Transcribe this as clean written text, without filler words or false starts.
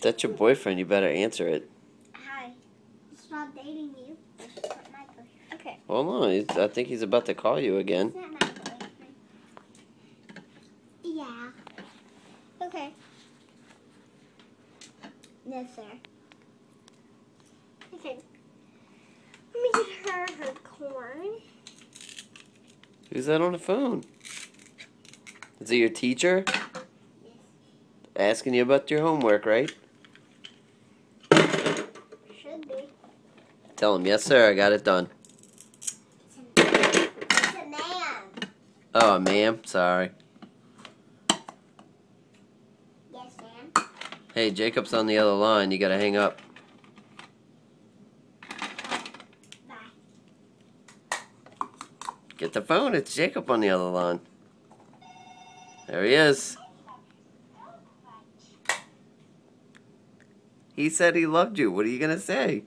If that's your boyfriend, you better answer it. Hi. It's not dating you. It's not my boyfriend. Okay. Hold on, I think he's about to call you again. It's not my boyfriend. Yeah. Okay. Yes, sir. Okay. Let me get her corn. Who's that on the phone? Is it your teacher? Yes. Asking you about your homework, right? Should be. Tell him, yes sir, I got it done. It's a man. Oh, ma'am, sorry. Yes, ma'am. Hey, Jacob's on the other line, you gotta hang up. Bye. Get the phone, it's Jacob on the other line. There he is. He said he loved you, what are you gonna say?